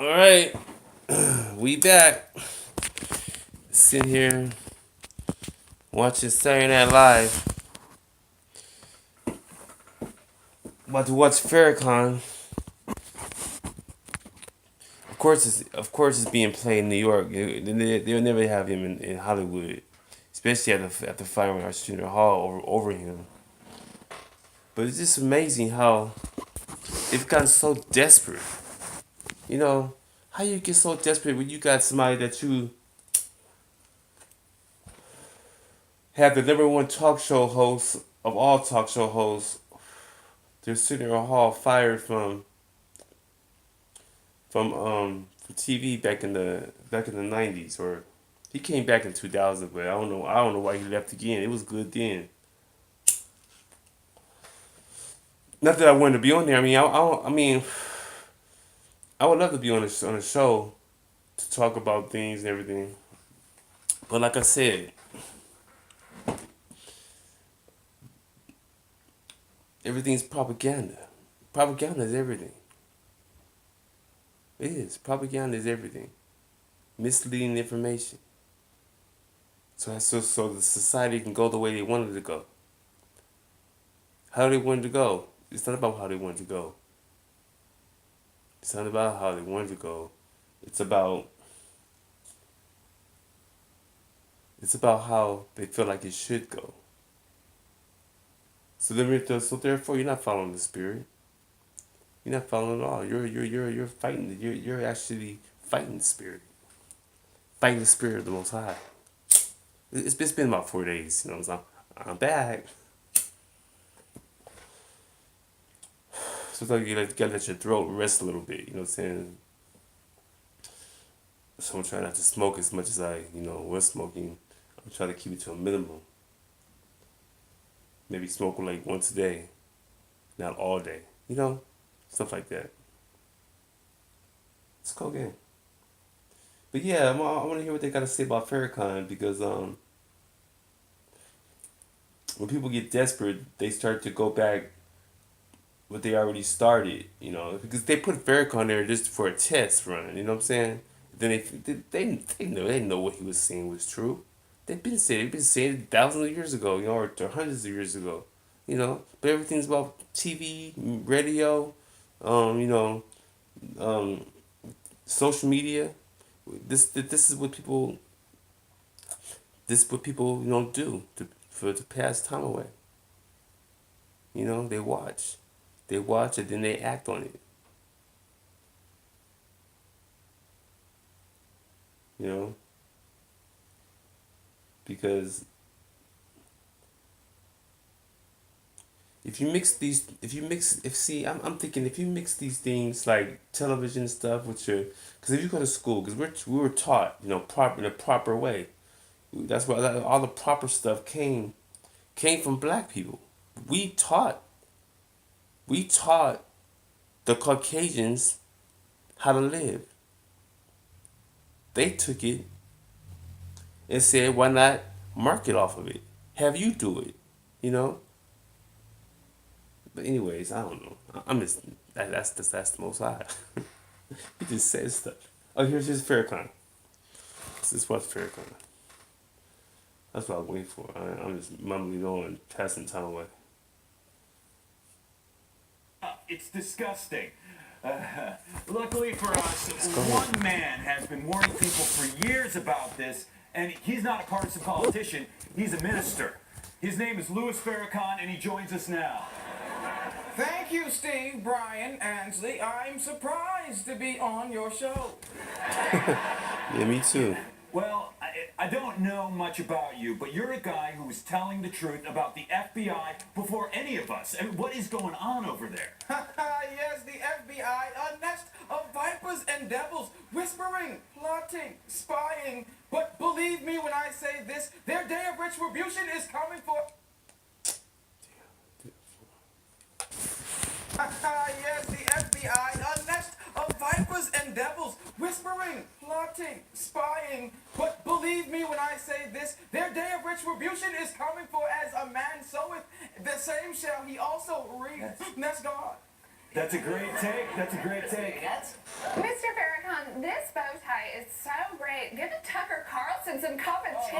All right, we back. Sitting here watching Saturday Night Live. About to watch Farrakhan. Of course, it's being played in New York. They'll never have him in Hollywood, especially after firing our student hall over him. But it's just amazing how they've gotten so desperate. You know, how you get so desperate when you got somebody that you have the number one talk show host of all talk show hosts. They're sitting in a hall fired from TV back in the 90s, or he came back in 2000, but I don't know why he left again. It was good then. Not that I wanted to be on there. I mean, I would love to be on a show to talk about things and everything. But like I said, everything's propaganda. Propaganda is everything. It is. Propaganda is everything. Misleading information. So the society can go the way they wanted to go. How they wanted to go. It's not about how they wanted to go. It's not about how they wanted to go. It's about it's about how they feel like it should go. So therefore, you're not following the spirit. You're not following at all. You're fighting. You're actually fighting the spirit. Fighting the spirit of the Most High. It's been about 4 days. So I'm back. Sometimes you gotta let your throat rest a little bit. You know what I'm saying? So I'm trying not to smoke as much as I was smoking. I'm trying to keep it to a minimum. Maybe smoke like once a day, not all day. Stuff like that. It's cool game. But yeah, I want to hear what they got to say about Farrakhan because when people get desperate, they start to go back what they already started. Because they put Farrakhan there just for a test run. You know what I'm saying? Then they know what he was saying was true. They've been saying it thousands of years ago, or hundreds of years ago. But everything's about TV, radio, um, you know, um, social media. This is what people do to pass time away. They watch and then they act on it. You know, because I'm thinking if you mix these things like television stuff with because if you go to school, because we were taught, in a proper way. That's why all the proper stuff came from black people. We taught we taught the Caucasians how to live. They took it and said, why not market off of it? Have you do it, you know? But anyways, I don't know. I'm just that's the most high. He just says stuff. Oh, here's Farrakhan. This is what's Farrakhan. That's what I'm waiting for. I'm just mumbling on, passing time away. It's disgusting. Luckily for us, Let's go ahead. one man has been warning people for years about this, and he's not a partisan politician, he's a minister. His name is Louis Farrakhan, and he joins us now. Thank you, Steve, Brian, Ansley. I'm surprised to be on your show. Yeah, me too. Well, I don't know much about you, but you're a guy who is telling the truth about the FBI before any of us. I mean, what is going on over there? Yes, the FBI, a nest of vipers and devils, whispering, plotting, spying. But believe me when I say this, their day of retribution is coming for... Yes, the FBI, a nest of vipers and devils, whispering, plotting, spying. But believe me when I say this, their day of retribution is coming, for as a man soweth, the same shall he also reap. That's God. That's a great take. That's a great take. Mr. Farrakhan, is so great. Give Tucker Carlson some competition.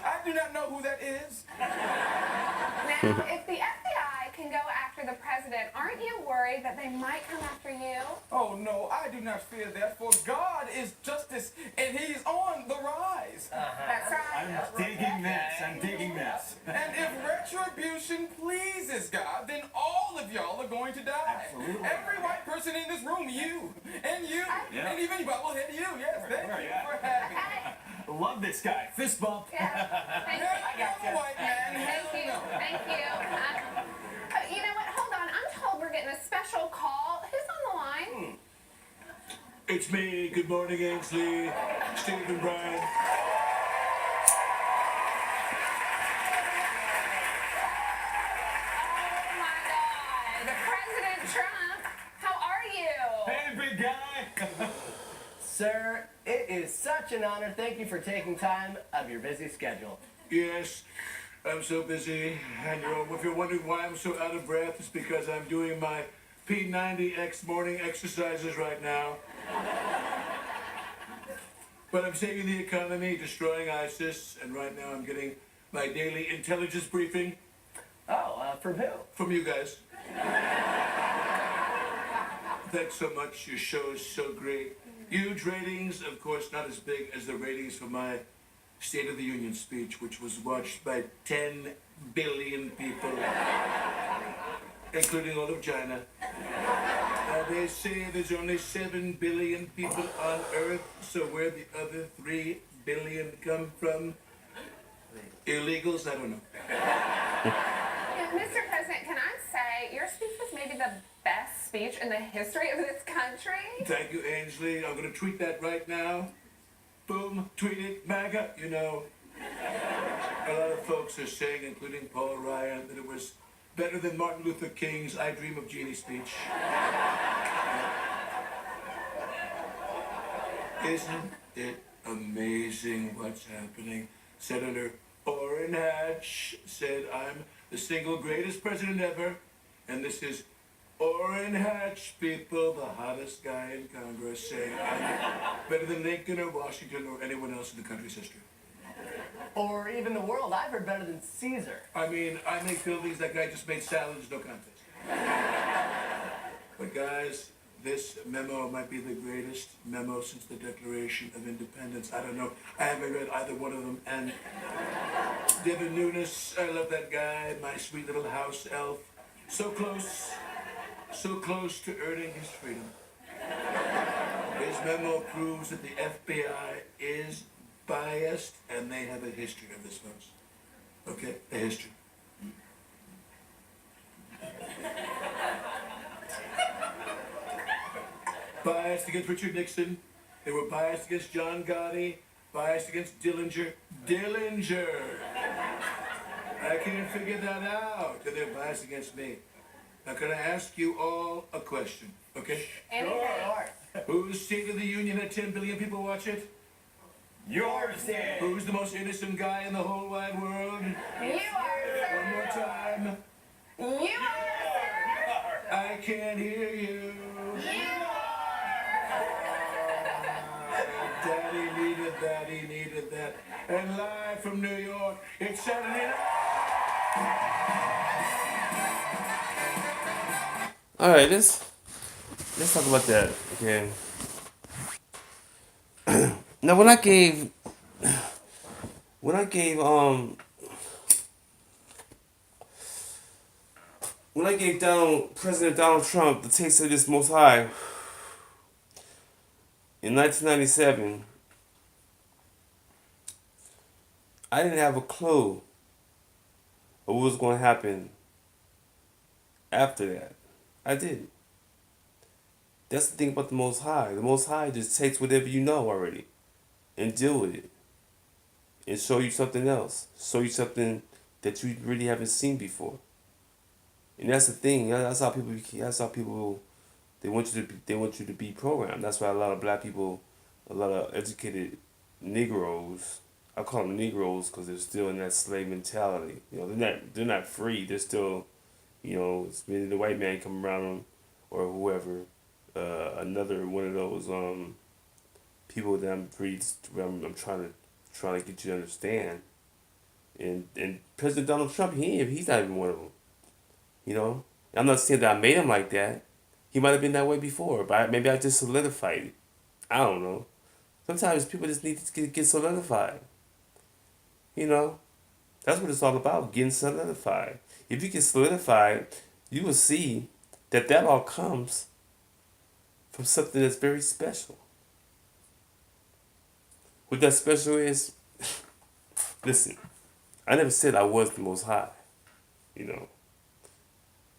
I do not know who that is. Now, if the FBI can go after the president, aren't you worried that they might come after you? Oh no, I do not fear that, for God is justice, and He's on the rise. That's right. I'm digging this. I'm digging this. And if retribution pleases God, then all of y'all are going to die. Absolutely. Every white person in this room, you, and you, Yeah. and even bubblehead you. Yes, thank you for having me. Hey, Love this guy. Fist bump. yeah. Thank you. Hell no, white man. Thank Hell you. no. Thank you. You know what? Hold on. I'm told we're getting a special call. Who's on the line? It's me. Good morning, Ainsley, Steve, and Brian. Oh my God. President Trump, how are you? Hey, big guy. Sir, it is such an honor. Thank you for taking time out of your busy schedule. Yes, I'm so busy. And if you're wondering why I'm so out of breath, it's because I'm doing my P90X morning exercises right now. But I'm saving the economy, destroying ISIS, and right now I'm getting my daily intelligence briefing Oh, from who? from you guys. Thanks so much. Your show is so great. Huge ratings, of course, not as big as the ratings for my State of the Union speech, which was watched by 10 billion people, including all of China. They say there's only 7 billion people on Earth, so where the other 3 billion come from? Illegals? I don't know. Yeah, Mr. President, can I say your speech was maybe the best speech in the history of this country? Thank you, Ainsley. I'm going to tweet that right now. Boom, tweet it, MAGA. You know, a lot of folks are saying, including Paul Ryan, that it was better than Martin Luther King's I Dream of Jeannie speech. Isn't it amazing what's happening? Senator Orrin Hatch said, I'm the single greatest president ever, and this is Orrin Hatch, people, the hottest guy in Congress, saying I'm better than Lincoln or Washington or anyone else in the country's history. Or even the world. I've heard better than Caesar. I mean, I make buildings, that guy just made salads, no contest. But guys, this memo might be the greatest memo since the Declaration of Independence. I don't know. I haven't read either one of them. And Devin Nunes, I love that guy, my sweet little house elf. So close to earning his freedom. His memo proves that the FBI is biased, and they have a history of this, folks. Okay, a history. Biased against Richard Nixon. They were biased against John Gotti. Biased against Dillinger. Dillinger! I can't figure that out. And they're biased against me. Now, can I ask you all a question? Okay? Anything. Whose State of the Union had 10 billion people watch it? Yours did. Who's the most innocent guy in the whole wide world? You are, sir. One more time. You are, sir. I can't hear you. Daddy needed that. And live from New York, it's Saturday night. All right, let's talk about that. Okay. Now, when I gave President Donald Trump the taste of this Most High in 1997, I didn't have a clue of what was going to happen after that. I didn't. That's the thing about the Most High. The Most High just takes whatever you know already and deal with it and show you something else. Show you something that you really haven't seen before. And that's the thing. That's how people. They want you to be programmed. That's why a lot of black people, a lot of educated Negroes. I call them Negroes because they're still in that slave mentality. You know, they're not free. They're still, it's maybe the white man come around them or whoever, another one of those people that I'm trying to get you to understand. And President Donald Trump, he's not even one of them. You know, I'm not saying that I made him like that. He might have been that way before, but maybe I just solidified it. I don't know. Sometimes people just need to get solidified. You know, that's what it's all about, getting solidified. If you get solidified, you will see that that all comes from something that's very special. What that special is, listen, I never said I was the most high. You know,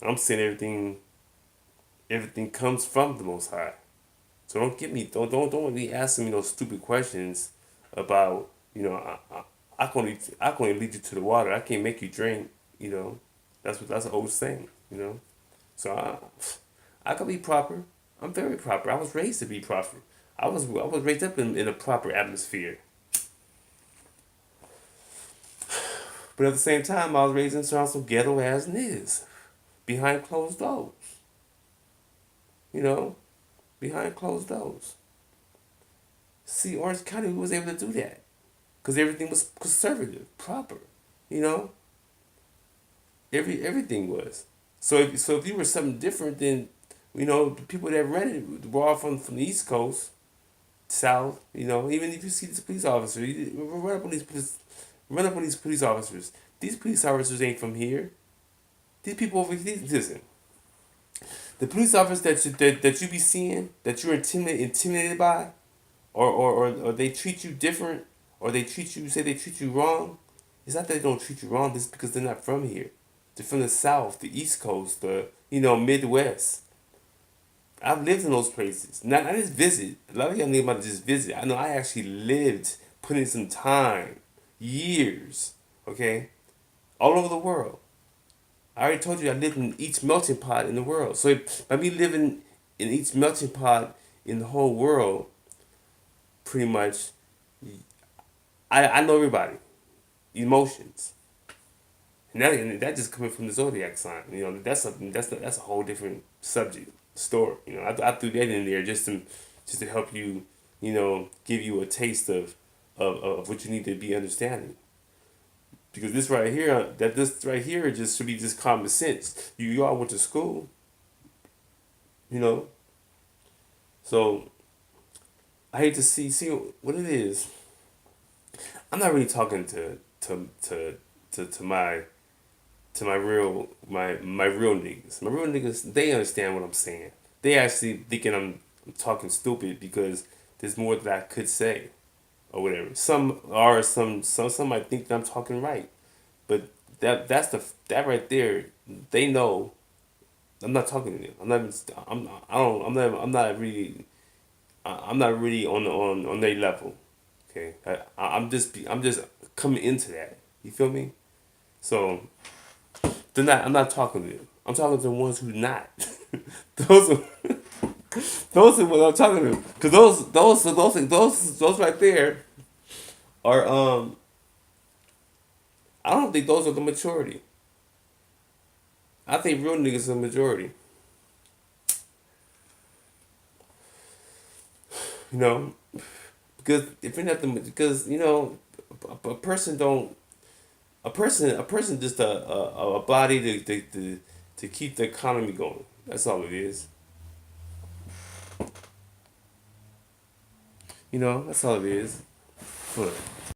I'm saying everything comes from the most high. So don't be asking me those stupid questions about, I can only lead you to the water. I can't make you drink, you know. That's an old saying, you know. So I can be proper. I'm very proper. I was raised to be proper. I was raised up in a proper atmosphere. But at the same time, I was raised in some ghetto ass niggas behind closed doors. You know, behind closed doors. See, Orange County was able to do that because everything was conservative, proper. You know, everything was. So if you were something different, then the people that ran it were all from the East Coast, South. You know, even if you see this police officer, run up on these police officers. These police officers ain't from here. These people over here, listen. The police officers that you be seeing, that you're intimidated by, or they treat you different, or say they treat you wrong. It's not that they don't treat you wrong. It's because they're not from here. They're from the South, the East Coast, the Midwest. I've lived in those places. Not I just visit. A lot of y'all need to just visit. I know I actually lived, put in some time, years, okay, all over the world. I already told you I lived in each melting pot in the world. So by me living in each melting pot in the whole world, pretty much, I know everybody, emotions, and that just coming from the zodiac sign. That's a whole different subject story. I threw that in there just to help you, give you a taste of what you need to be understanding. Because this right here just should be just common sense. You all went to school, you know. So I hate to see what it is. I'm not really talking to my real niggas. My real niggas, they understand what I'm saying. They actually thinking I'm talking stupid because there's more that I could say or whatever. Some might think that I'm talking right, but that right there, they know I'm not talking to them. I'm not. Even- I'm. I don't. I'm not. I'm not really on their level. Okay. I'm just coming into that. You feel me? So they're not. I'm not talking to them. I'm talking to the ones who not. those are those are what I'm talking to. Cause those right there are I don't think those are the majority. I think real niggas are the majority. You know, because if you're not the because a person don't a person just a body to keep the economy going. That's all it is. That's all it is. But